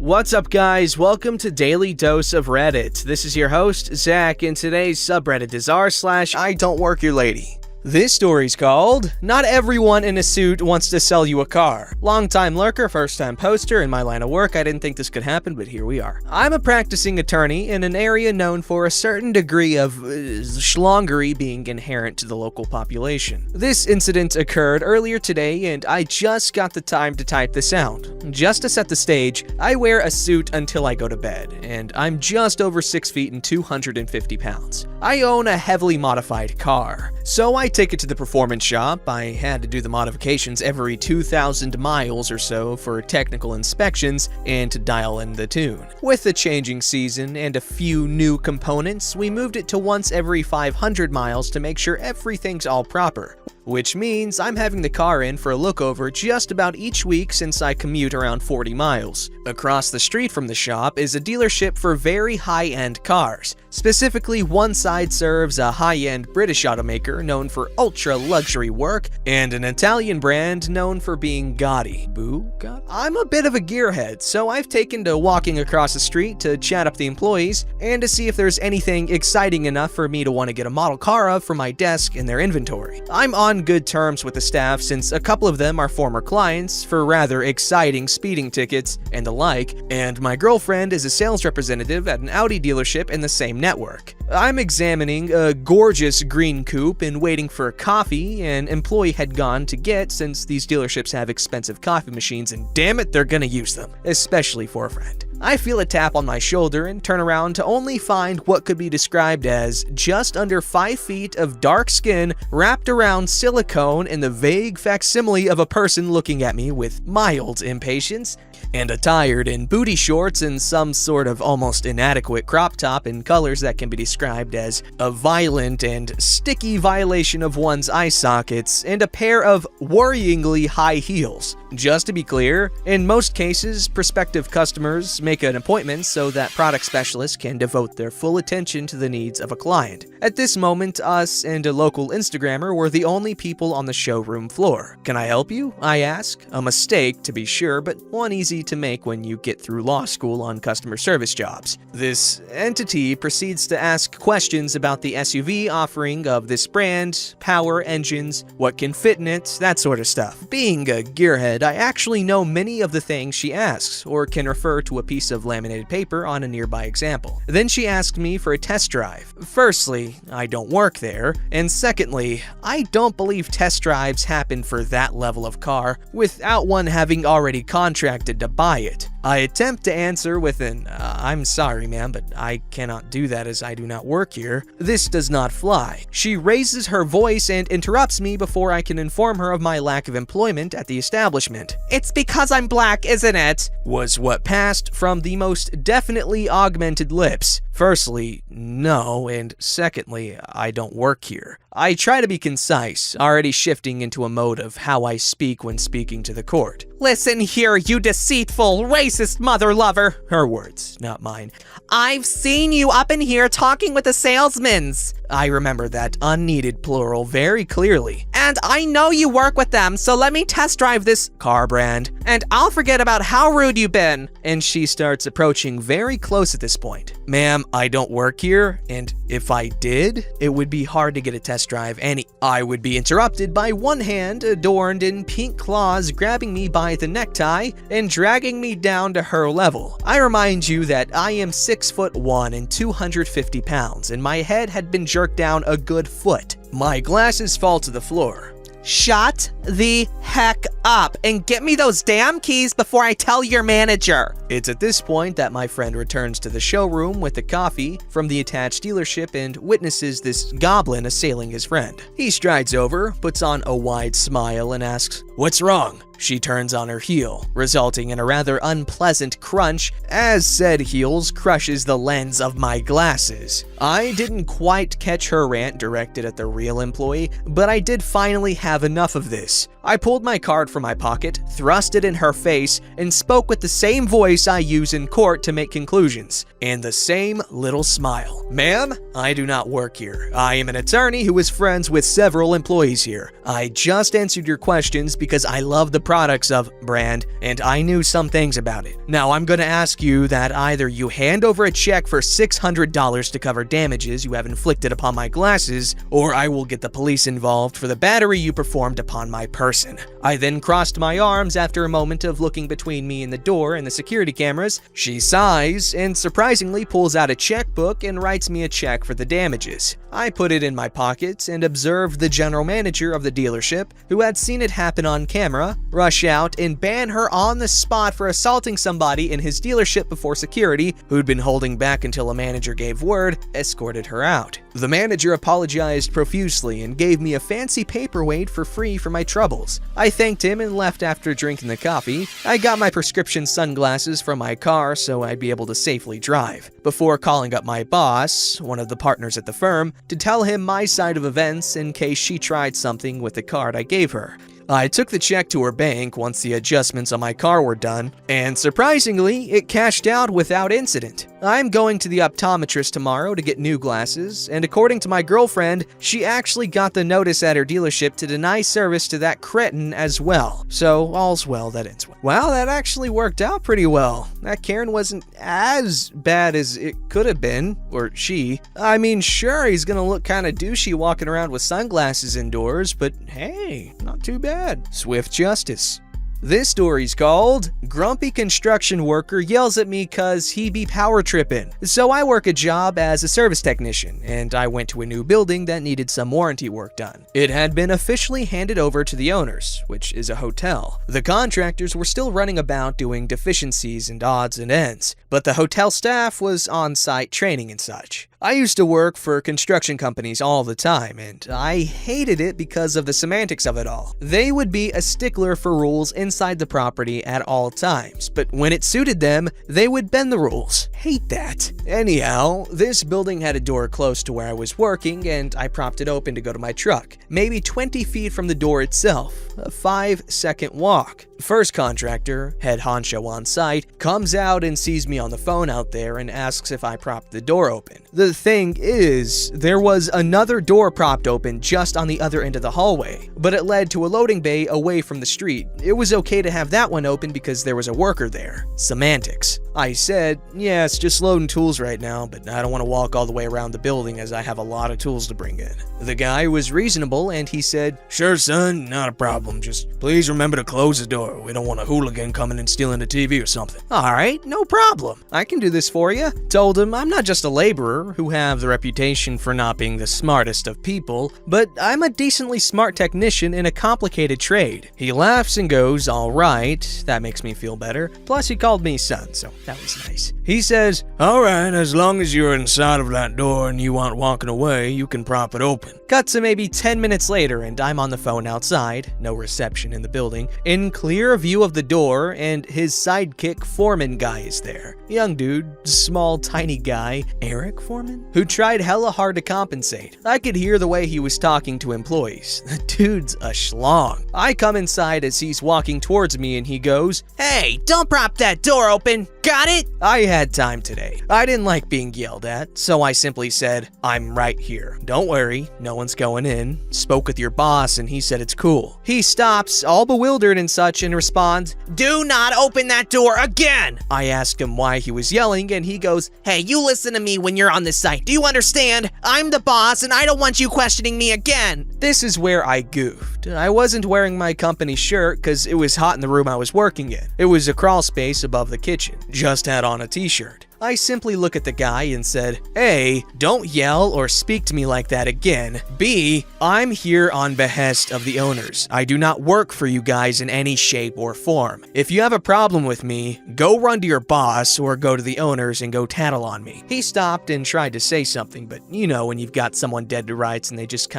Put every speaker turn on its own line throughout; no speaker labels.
What's up, guys? Welcome to Daily Dose of Reddit. This is your host, Zach, and today's subreddit is r/IDontWorkHereLady. This story's called, Not Everyone in a Suit Wants to Sell You a Car. Long-time lurker, first-time poster. In my line of work, I didn't think this could happen, but here we are. I'm a practicing attorney in an area known for a certain degree of schlongery being inherent to the local population. This incident occurred earlier today, and I just got the time to type this out. Just to set the stage, I wear a suit until I go to bed, and I'm just over 6 feet and 250 pounds. I own a heavily modified car, so I take it to the performance shop. I had to do the modifications every 2,000 miles or so for technical inspections and to dial in the tune. With the changing season and a few new components, we moved it to once every 500 miles to make sure everything's all proper. Which means I'm having the car in for a look over just about each week since I commute around 40 miles. Across the street from the shop is a dealership for very high-end cars. Specifically, one side serves a high-end British automaker known for ultra-luxury work, and an Italian brand known for being gaudy. Bugatti? I'm a bit of a gearhead, so I've taken to walking across the street to chat up the employees and to see if there's anything exciting enough for me to want to get a model car of for my desk in their inventory. I'm on good terms with the staff since a couple of them are former clients for rather exciting speeding tickets and the like, and my girlfriend is a sales representative at an Audi dealership in the same network. I'm examining a gorgeous green coupe and waiting for a coffee an employee had gone to get since these dealerships have expensive coffee machines and damn it, they're gonna use them, especially for a friend. I feel a tap on my shoulder and turn around to only find what could be described as just under 5 feet of dark skin wrapped around silicone in the vague facsimile of a person looking at me with mild impatience, and attired in booty shorts and some sort of almost inadequate crop top in colors that can be described as a violent and sticky violation of one's eye sockets, and a pair of worryingly high heels. Just to be clear, in most cases, prospective customers make an appointment so that product specialists can devote their full attention to the needs of a client. At this moment, us and a local Instagrammer were the only people on the showroom floor. "Can I help you?" I ask. A mistake, to be sure, but one easy to make when you get through law school on customer service jobs. This entity proceeds to ask questions about the SUV offering of this brand, power, engines, what can fit in it, that sort of stuff. Being a gearhead, I actually know many of the things she asks, or can refer to a piece of laminated paper on a nearby example. Then she asked me for a test drive. Firstly, I don't work there, and secondly, I don't believe test drives happen for that level of car without one having already contracted to buy it. I attempt to answer with an, "I'm sorry, ma'am, but I cannot do that as I do not work here." This does not fly. She raises her voice and interrupts me before I can inform her of my lack of employment at the establishment. "It's because I'm black, isn't it?" was what passed from the most definitely augmented lips. Firstly, no, and secondly, I don't work here. I try to be concise, already shifting into a mode of how I speak when speaking to the court.
"Listen here, you deceitful, racist mother lover."
Her words, not mine.
"I've seen you up in here talking with the salesmans."
I remember that unneeded plural very clearly.
"And I know you work with them, so let me test drive this
car brand,
and I'll forget about how rude you've been."
And she starts approaching very close at this point. "Ma'am, I don't work here, and if I did, it would be hard to get a test drive I would be interrupted by one hand adorned in pink claws grabbing me by the necktie and dragging me down to her level. I remind you that I am 6'1" and 250 pounds, and my head had been jerked down a good foot. My glasses fall to the floor.
"Shut the heck up and get me those damn keys before I tell your manager."
It's at this point that my friend returns to the showroom with the coffee from the attached dealership and witnesses this goblin assailing his friend. He strides over, puts on a wide smile, and asks, "What's wrong?" She turns on her heel, resulting in a rather unpleasant crunch as said heels crushes the lens of my glasses. I didn't quite catch her rant directed at the real employee, but I did finally have enough of this. I pulled my card from my pocket, thrust it in her face, and spoke with the same voice I use in court to make conclusions, and the same little smile. Ma'am, I do not work here. I am an attorney who is friends with several employees here. I just answered your questions because I love the products of brand, and I knew some things about it. Now I'm going to ask you that either you hand over a check for $600 to cover damages you have inflicted upon my glasses, or I will get the police involved for the battery you performed upon my person. I then crossed my arms after a moment of looking between me and the door and the security cameras. She sighs and surprisingly pulls out a checkbook and writes me a check for the damages. I put it in my pocket and observed the general manager of the dealership, who had seen it happen on camera, rush out and ban her on the spot for assaulting somebody in his dealership before security, who'd been holding back until a manager gave word, escorted her out. The manager apologized profusely and gave me a fancy paperweight for free for my troubles. I thanked him and left after drinking the coffee. I got my prescription sunglasses from my car so I'd be able to safely drive, before calling up my boss, one of the partners at the firm, to tell him my side of events in case she tried something with the card I gave her. I took the check to her bank once the adjustments on my car were done, and surprisingly, it cashed out without incident. I'm going to the optometrist tomorrow to get new glasses, and according to my girlfriend, she actually got the notice at her dealership to deny service to that cretin as well. So all's well that ends well. Well, that actually worked out pretty well. That Karen wasn't as bad as it could have been, or she. I mean, sure, he's gonna look kinda douchey walking around with sunglasses indoors, but hey, not too bad. Swift justice. This story's called Grumpy Construction Worker Yells at Me Cause He Be Power Trippin'. So I work a job as a service technician, and I went to a new building that needed some warranty work done. It had been officially handed over to the owners, which is a hotel. The contractors were still running about doing deficiencies and odds and ends, but the hotel staff was on-site training and such. I used to work for construction companies all the time, and I hated it because of the semantics of it all. They would be a stickler for rules inside the property at all times, but when it suited them, they would bend the rules. Hate that. Anyhow, this building had a door close to where I was working, and I propped it open to go to my truck, maybe 20 feet from the door itself, a 5-second walk. First contractor, head honcho on site, comes out and sees me on the phone out there and asks if I propped the door open. The thing is, there was another door propped open just on the other end of the hallway, but it led to a loading bay away from the street. It was okay to have that one open because there was a worker there. Semantics. I said, yeah, it's just loading tools right now, but I don't want to walk all the way around the building as I have a lot of tools to bring in. The guy was reasonable and he said, sure son, not a problem, just please remember to close the door. We don't want a hooligan coming and stealing the TV or something. Alright, no problem. I can do this for you. Told him I'm not just a laborer who have the reputation for not being the smartest of people, but I'm a decently smart technician in a complicated trade. He laughs and goes, alright, that makes me feel better. Plus he called me son, so that was nice. He says, alright, as long as you're inside of that door and you aren't walking away, you can prop it open. Cut to maybe 10 minutes later and I'm on the phone outside, no reception in the building, in clear view of the door, and his sidekick foreman guy is there. Young dude, small tiny guy, Eric Foreman, who tried hella hard to compensate. I could hear the way he was talking to employees. The dude's a schlong. I come inside as he's walking towards me and he goes, hey, don't prop that door open, got it? I had time today. I didn't like being yelled at, so I simply said, I'm right here. Don't worry, no one's going in. Spoke with your boss and he said it's cool. He stops, all bewildered and such, and responds, do not open that door again! I asked him why he was yelling and he goes, hey, you listen to me when you're on this site. Do you understand? I'm the boss and I don't want you questioning me again. This is where I goofed. I wasn't wearing my company shirt because it was hot in the room I was working in. It was a crawl space above the kitchen. Just had on a t-shirt. I simply look at the guy and said, A, don't yell or speak to me like that again. B, I'm here on behest of the owners. I do not work for you guys in any shape or form. If you have a problem with me, go run to your boss or go to the owners and go tattle on me. He stopped and tried to say something, but you know when you've got someone dead to rights and they just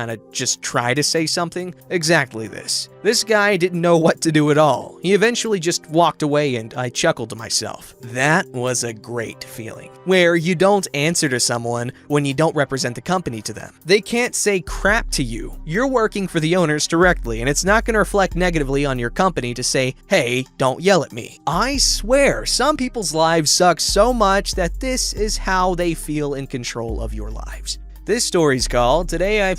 try to say something? Exactly this. This guy didn't know what to do at all. He eventually just walked away and I chuckled to myself. That was a great feeling, where you don't answer to someone when you don't represent the company to them. They can't say crap to you. You're working for the owners directly, and it's not going to reflect negatively on your company to say, hey, don't yell at me. I swear, some people's lives suck so much that this is how they feel in control of your lives. This story's called Today I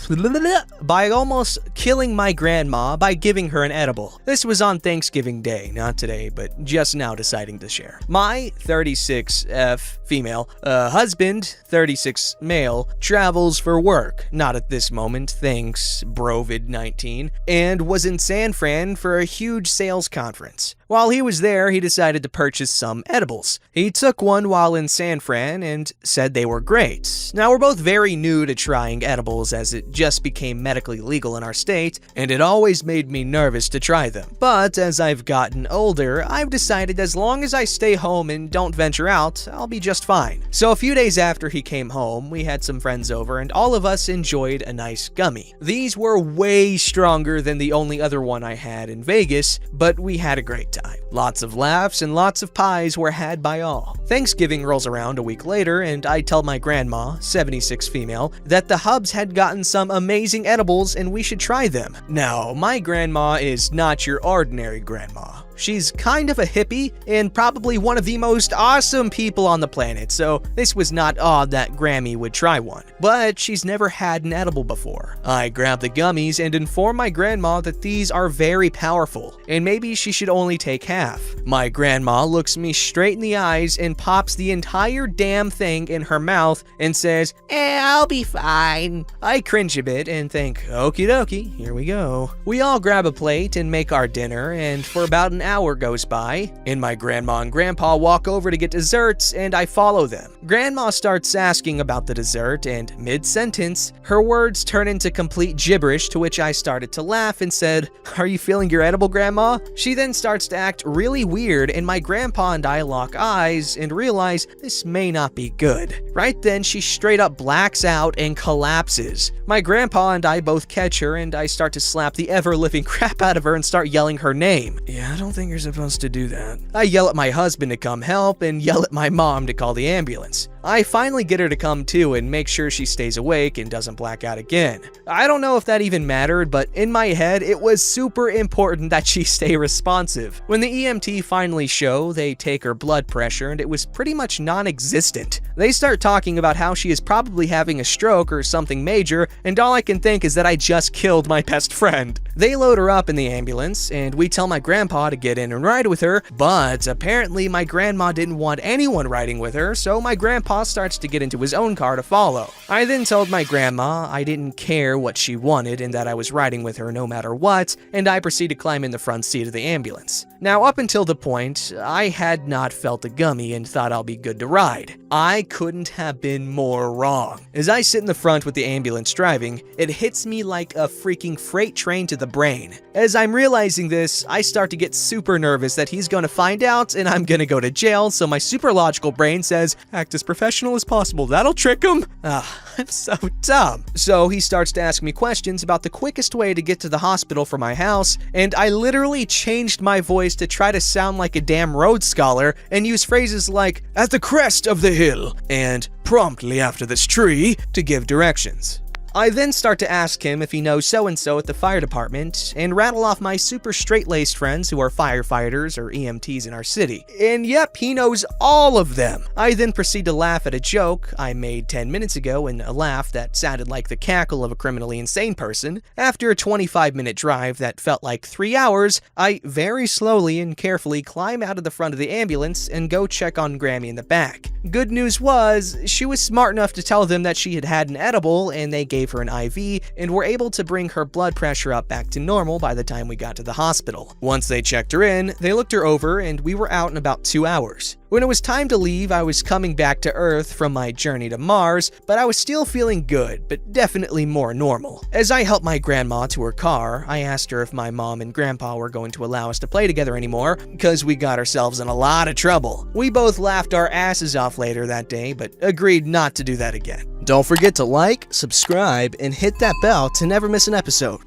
by almost killing my grandma by giving her an edible. This was on Thanksgiving Day, not today, but just now deciding to share. My 36F female husband, 36 male, travels for work. Not at this moment, thanks Brovid-19, and was in San Fran for a huge sales conference. While he was there, he decided to purchase some edibles. He took one while in San Fran and said they were great. Now, we're both very new to trying edibles as it just became medically legal in our state, and it always made me nervous to try them. But as I've gotten older, I've decided as long as I stay home and don't venture out, I'll be just fine. So a few days after he came home, we had some friends over and all of us enjoyed a nice gummy. These were way stronger than the only other one I had in Vegas, but we had a great time. Lots of laughs and lots of pies were had by all. Thanksgiving rolls around a week later, and I tell my grandma, 76 female, that the Hubs had gotten some amazing edibles and we should try them. Now, my grandma is not your ordinary grandma. She's kind of a hippie and probably one of the most awesome people on the planet, so this was not odd that Grammy would try one. But she's never had an edible before. I grab the gummies and inform my grandma that these are very powerful, and maybe she should only take half. My grandma looks me straight in the eyes and pops the entire damn thing in her mouth and says, I'll be fine. I cringe a bit and think, okie dokie, here we go. We all grab a plate and make our dinner, and for about an hour goes by, and my grandma and grandpa walk over to get desserts, and I follow them. Grandma starts asking about the dessert, and mid-sentence, her words turn into complete gibberish, to which I started to laugh and said, are you feeling your edible, Grandma? She then starts to act really weird, and my grandpa and I lock eyes and realize this may not be good. Right then, she straight up blacks out and collapses. My grandpa and I both catch her, and I start to slap the ever-living crap out of her and start yelling her name. Yeah, I don't think you're supposed to do that. I yell at my husband to come help and yell at my mom to call the ambulance. I finally get her to come too and make sure she stays awake and doesn't black out again. I don't know if that even mattered, but in my head, it was super important that she stay responsive. When the EMT finally show, they take her blood pressure and it was pretty much non-existent. They start talking about how she is probably having a stroke or something major, and all I can think is that I just killed my best friend. They load her up in the ambulance, and we tell my grandpa to get in and ride with her, but apparently my grandma didn't want anyone riding with her, so my grandpa starts to get into his own car to follow. I then told my grandma I didn't care what she wanted and that I was riding with her no matter what, and I proceed to climb in the front seat of the ambulance. Now, up until the point, I had not felt a gummy and thought I'll be good to ride. I couldn't have been more wrong. As I sit in the front with the ambulance driving, it hits me like a freaking freight train to the brain. As I'm realizing this, I start to get super nervous that he's going to find out and I'm going to go to jail, so my super logical brain says, act as professional as possible, that'll trick him. I'm so dumb. So he starts to ask me questions about the quickest way to get to the hospital from my house, and I literally changed my voice to try to sound like a damn Rhodes Scholar and use phrases like, at the crest of the hill, and promptly after this tree, to give directions. I then start to ask him if he knows so-and-so at the fire department, and rattle off my super straight-laced friends who are firefighters or EMTs in our city. And yep, he knows all of them. I then proceed to laugh at a joke I made 10 minutes ago, and a laugh that sounded like the cackle of a criminally insane person. After a 25-minute drive that felt like 3 hours, I very slowly and carefully climb out of the front of the ambulance and go check on Grammy in the back. Good news was, she was smart enough to tell them that she had had an edible, and they gave her an IV, and were able to bring her blood pressure up back to normal by the time we got to the hospital. Once they checked her in, they looked her over, and we were out in about 2 hours. When it was time to leave, I was coming back to Earth from my journey to Mars, but I was still feeling good, but definitely more normal. As I helped my grandma to her car, I asked her if my mom and grandpa were going to allow us to play together anymore, because we got ourselves in a lot of trouble. We both laughed our asses off later that day, but agreed not to do that again. Don't forget to like, subscribe, and hit that bell to never miss an episode.